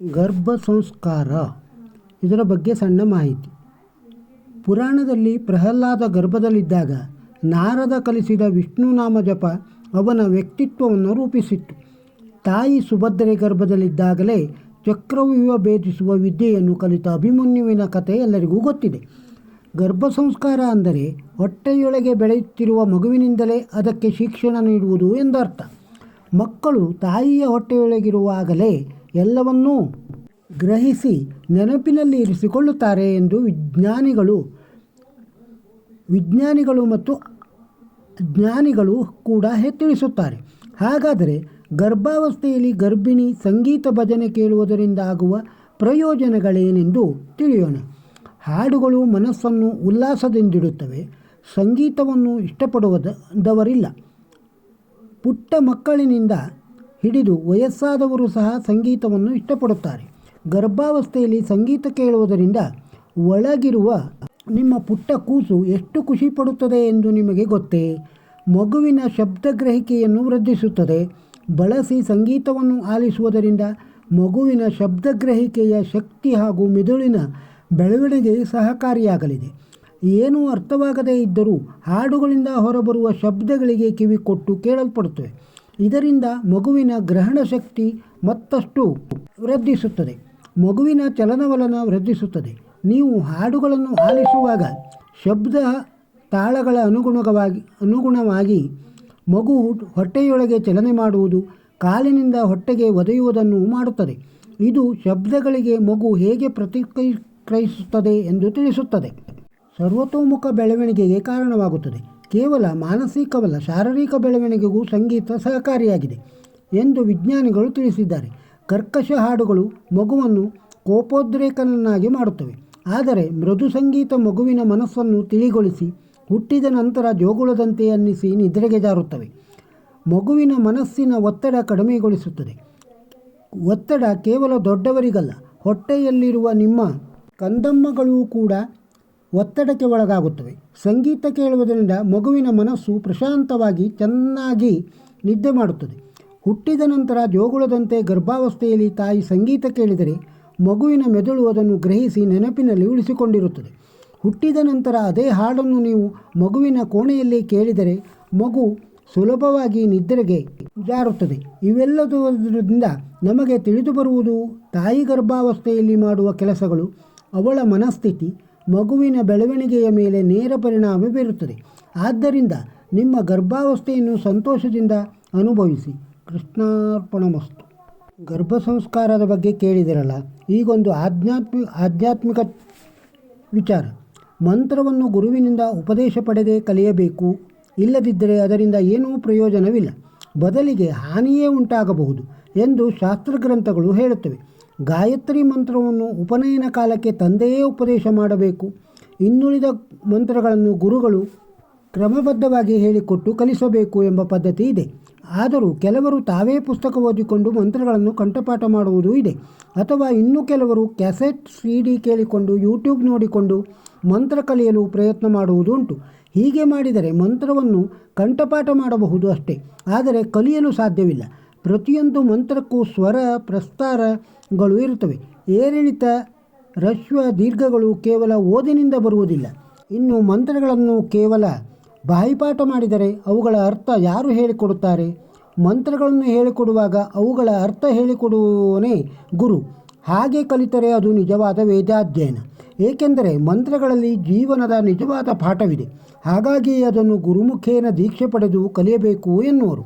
ಗರ್ಭ ಸಂಸ್ಕಾರ ಇದರ ಬಗ್ಗೆ ಸಣ್ಣ ಮಾಹಿತಿ. ಪುರಾಣದಲ್ಲಿ ಪ್ರಹ್ಲಾದ ಗರ್ಭದಲ್ಲಿದ್ದಾಗ ನಾರದ ಕಲಿಸಿದ ವಿಷ್ಣುನಾಮ ಜಪ ಅವನ ವ್ಯಕ್ತಿತ್ವವನ್ನು ರೂಪಿಸಿತ್ತು. ತಾಯಿ ಸುಭದ್ರೆ ಗರ್ಭದಲ್ಲಿದ್ದಾಗಲೇ ಚಕ್ರವ್ಯೂಹ ಭೇದಿಸುವ ವಿದ್ಯೆಯನ್ನು ಕಲಿತ ಅಭಿಮನ್ಯುವಿನ ಕಥೆ ಎಲ್ಲರಿಗೂ ಗೊತ್ತಿದೆ. ಗರ್ಭ ಸಂಸ್ಕಾರ ಅಂದರೆ ಹೊಟ್ಟೆಯೊಳಗೆ ಬೆಳೆಯುತ್ತಿರುವ ಮಗುವಿನಿಂದಲೇ ಅದಕ್ಕೆ ಶಿಕ್ಷಣ ನೀಡುವುದು ಎಂದರ್ಥ. ಮಕ್ಕಳು ತಾಯಿಯ ಹೊಟ್ಟೆಯೊಳಗಿರುವಾಗಲೇ ಎಲ್ಲವನ್ನೂ ಗ್ರಹಿಸಿ ನೆನಪಿನಲ್ಲಿ ಇರಿಸಿಕೊಳ್ಳುತ್ತಾರೆ ಎಂದು ವಿಜ್ಞಾನಿಗಳು ಮತ್ತು ಜ್ಞಾನಿಗಳು ಕೂಡ ತಿಳಿಸುತ್ತಾರೆ. ಹಾಗಾದರೆ ಗರ್ಭಾವಸ್ಥೆಯಲ್ಲಿ ಗರ್ಭಿಣಿ ಸಂಗೀತ ಭಜನೆ ಕೇಳುವುದರಿಂದ ಆಗುವ ಪ್ರಯೋಜನಗಳೇನೆಂದು ತಿಳಿಯೋಣ. ಹಾಡುಗಳು ಮನಸ್ಸನ್ನು ಉಲ್ಲಾಸದಿಂದಿಡುತ್ತವೆ. ಸಂಗೀತವನ್ನು ಇಷ್ಟಪಡುವುದವರಿಲ್ಲ. ಪುಟ್ಟ ಮಕ್ಕಳಿನಿಂದ ಹಿಡಿದು ವಯಸ್ಸಾದವರು ಸಹ ಸಂಗೀತವನ್ನು ಇಷ್ಟಪಡುತ್ತಾರೆ. ಗರ್ಭಾವಸ್ಥೆಯಲ್ಲಿ ಸಂಗೀತ ಕೇಳುವುದರಿಂದ ಒಳಗಿರುವ ನಿಮ್ಮ ಪುಟ್ಟ ಕೂಸು ಎಷ್ಟು ಖುಷಿ ಪಡುತ್ತದೆ ಎಂದು ನಿಮಗೆ ಗೊತ್ತೇ? ಮಗುವಿನ ಶಬ್ದಗ್ರಹಿಕೆಯನ್ನು ವೃದ್ಧಿಸುತ್ತದೆ. ಬಳಸಿ ಸಂಗೀತವನ್ನು ಆಲಿಸುವುದರಿಂದ ಮಗುವಿನ ಶಬ್ದಗ್ರಹಿಕೆಯ ಶಕ್ತಿ ಹಾಗೂ ಮೆದುಳಿನ ಬೆಳವಣಿಗೆಗೆ ಸಹಕಾರಿಯಾಗಲಿದೆ. ಏನೂ ಅರ್ಥವಾಗದೇ ಇದ್ದರೂ ಹಾಡುಗಳಿಂದ ಹೊರಬರುವ ಶಬ್ದಗಳಿಗೆ ಕಿವಿ ಕೊಟ್ಟು ಕೇಳಲ್ಪಡುತ್ತವೆ. ಇದರಿಂದ ಮಗುವಿನ ಗ್ರಹಣ ಶಕ್ತಿ ಮತ್ತಷ್ಟು ವೃದ್ಧಿಸುತ್ತದೆ. ಮಗುವಿನ ಚಲನವಲನ ವೃದ್ಧಿಸುತ್ತದೆ. ನೀವು ಹಾಡುಗಳನ್ನು ಆಲಿಸುವಾಗ ಶಬ್ದ ತಾಳಗಳ ಅನುಗುಣವಾಗಿ ಮಗು ಹೊಟ್ಟೆಯೊಳಗೆ ಚಲನೆ ಮಾಡುವುದು, ಕಾಲಿನಿಂದ ಹೊಟ್ಟೆಗೆ ಒದೆಯುವುದನ್ನು ಮಾಡುತ್ತದೆ. ಇದು ಶಬ್ದಗಳಿಗೆ ಮಗು ಹೇಗೆ ಪ್ರತಿಕ್ರಿಯಿಸುತ್ತದೆ ಎಂದು ತಿಳಿಸುತ್ತದೆ. ಸರ್ವತೋಮುಖ ಬೆಳವಣಿಗೆಗೆ ಕಾರಣವಾಗುತ್ತದೆ. ಕೇವಲ ಮಾನಸಿಕವಲ್ಲ, ಶಾರೀರಿಕ ಬೆಳವಣಿಗೆಗೂ ಸಂಗೀತ ಸಹಕಾರಿಯಾಗಿದೆ ಎಂದು ವಿಜ್ಞಾನಿಗಳು ತಿಳಿಸಿದ್ದಾರೆ. ಕರ್ಕಶ ಹಾಡುಗಳು ಮಗುವನ್ನು ಕೋಪೋದ್ರೇಕನನ್ನಾಗಿ ಮಾಡುತ್ತವೆ. ಆದರೆ ಮೃದು ಸಂಗೀತ ಮಗುವಿನ ಮನಸ್ಸನ್ನು ತಿಳಿಗೊಳಿಸಿ ಹುಟ್ಟಿದ ನಂತರ ಜೋಗುಳದಂತೆ ಅನ್ನಿಸಿ ನಿದ್ರೆಗೆ ಜಾರುತ್ತವೆ. ಮಗುವಿನ ಮನಸ್ಸಿನ ಒತ್ತಡ ಕಡಿಮೆಗೊಳಿಸುತ್ತದೆ. ಒತ್ತಡ ಕೇವಲ ದೊಡ್ಡವರಿಗಲ್ಲ, ಹೊಟ್ಟೆಯಲ್ಲಿರುವ ನಿಮ್ಮ ಕಂದಮ್ಮಗಳೂ ಕೂಡ ಒತ್ತಡಕ್ಕೆ ಒಳಗಾಗುತ್ತವೆ. ಸಂಗೀತ ಕೇಳುವುದರಿಂದ ಮಗುವಿನ ಮನಸ್ಸು ಪ್ರಶಾಂತವಾಗಿ ಚೆನ್ನಾಗಿ ನಿದ್ದೆ ಮಾಡುತ್ತದೆ. ಹುಟ್ಟಿದ ನಂತರ ಜೋಗುಳದಂತೆ ಗರ್ಭಾವಸ್ಥೆಯಲ್ಲಿ ತಾಯಿ ಸಂಗೀತ ಕೇಳಿದರೆ ಮಗುವಿನ ಮೆದುಳು ಅದನ್ನು ಗ್ರಹಿಸಿ ನೆನಪಿನಲ್ಲಿ ಉಳಿಸಿಕೊಂಡಿರುತ್ತದೆ. ಹುಟ್ಟಿದ ನಂತರ ಅದೇ ಹಾಡನ್ನು ನೀವು ಮಗುವಿನ ಕೋಣೆಯಲ್ಲಿ ಕೇಳಿದರೆ ಮಗು ಸುಲಭವಾಗಿ ನಿದ್ರೆಗೆ ಜಾರುತ್ತದೆ. ಇವೆಲ್ಲದರಿಂದ ನಮಗೆ ತಿಳಿದು ಬರುವುದು ತಾಯಿ ಗರ್ಭಾವಸ್ಥೆಯಲ್ಲಿ ಮಾಡುವ ಕೆಲಸಗಳು ಅವಳ ಮನಸ್ಥಿತಿ ಮಗುವಿನ ಬೆಳವಣಿಗೆಯ ಮೇಲೆ ನೇರ ಪರಿಣಾಮ ಬೀರುತ್ತದೆ. ಆದ್ದರಿಂದ ನಿಮ್ಮ ಗರ್ಭಾವಸ್ಥೆಯನ್ನು ಸಂತೋಷದಿಂದ ಅನುಭವಿಸಿ. ಕೃಷ್ಣಾರ್ಪಣಮಸ್ತು. ಗರ್ಭ ಸಂಸ್ಕಾರದ ಬಗ್ಗೆ ಕೇಳಿದಿರಲ್ಲ. ಈಗೊಂದು ಆಧ್ಯಾತ್ಮಿಕ ವಿಚಾರ. ಮಂತ್ರವನ್ನು ಗುರುವಿನಿಂದ ಉಪದೇಶ ಪಡೆದೇ ಕಲಿಯಬೇಕು. ಇಲ್ಲದಿದ್ದರೆ ಅದರಿಂದ ಏನೂ ಪ್ರಯೋಜನವಿಲ್ಲ, ಬದಲಿಗೆ ಹಾನಿಯೇ ಉಂಟಾಗಬಹುದು ಎಂದು ಶಾಸ್ತ್ರಗ್ರಂಥಗಳು ಹೇಳುತ್ತವೆ. ಗಾಯತ್ರಿ ಮಂತ್ರವನ್ನು ಉಪನಯನ ಕಾಲಕ್ಕೆ ತಂದೆಯೇ ಉಪದೇಶ ಮಾಡಬೇಕು. ಇನ್ನುಳಿದ ಮಂತ್ರಗಳನ್ನು ಗುರುಗಳು ಕ್ರಮಬದ್ಧವಾಗಿ ಹೇಳಿಕೊಟ್ಟು ಕಲಿಸಬೇಕು ಎಂಬ ಪದ್ಧತಿ ಇದೆ. ಆದರೂ ಕೆಲವರು ತಾವೇ ಪುಸ್ತಕ ಓದಿಕೊಂಡು ಮಂತ್ರಗಳನ್ನು ಕಂಠಪಾಠ ಮಾಡುವುದೂ ಇದೆ. ಅಥವಾ ಇನ್ನು ಕೆಲವರು ಕ್ಯಾಸೆಟ್ CD ಕೇಳಿಕೊಂಡು ಯೂಟ್ಯೂಬ್ ನೋಡಿಕೊಂಡು ಮಂತ್ರ ಕಲಿಯಲು ಪ್ರಯತ್ನ ಮಾಡುವುದೂ ಉಂಟು. ಹೀಗೆ ಮಾಡಿದರೆ ಮಂತ್ರವನ್ನು ಕಂಠಪಾಠ ಮಾಡಬಹುದು ಅಷ್ಟೇ, ಆದರೆ ಕಲಿಯಲು ಸಾಧ್ಯವಿಲ್ಲ. ಪ್ರತಿಯೊಂದು ಮಂತ್ರಕ್ಕೂ ಸ್ವರ ಪ್ರಸ್ತಾರಗಳು ಇರುತ್ತವೆ. ಏರಿಳಿತ ಹ್ರಸ್ವ ದೀರ್ಘಗಳು ಕೇವಲ ಓದಿನಿಂದ ಬರುವುದಿಲ್ಲ. ಇನ್ನು ಮಂತ್ರಗಳನ್ನು ಕೇವಲ ಬಾಯಿಪಾಠ ಮಾಡಿದರೆ ಅವುಗಳ ಅರ್ಥ ಯಾರು ಹೇಳಿಕೊಡುತ್ತಾರೆ? ಮಂತ್ರಗಳನ್ನು ಹೇಳಿಕೊಡುವಾಗ ಅವುಗಳ ಅರ್ಥ ಹೇಳಿಕೊಡುವವನೇ ಗುರು. ಹಾಗೆ ಕಲಿತರೆ ಅದು ನಿಜವಾದ ವೇದಾಧ್ಯಯನ. ಏಕೆಂದರೆ ಮಂತ್ರಗಳಲ್ಲಿ ಜೀವನದ ನಿಜವಾದ ಪಾಠವಿದೆ. ಹಾಗಾಗಿ ಅದನ್ನು ಗುರುಮುಖೇನ ದೀಕ್ಷೆ ಪಡೆದು ಕಲಿಯಬೇಕು ಎನ್ನುವರು.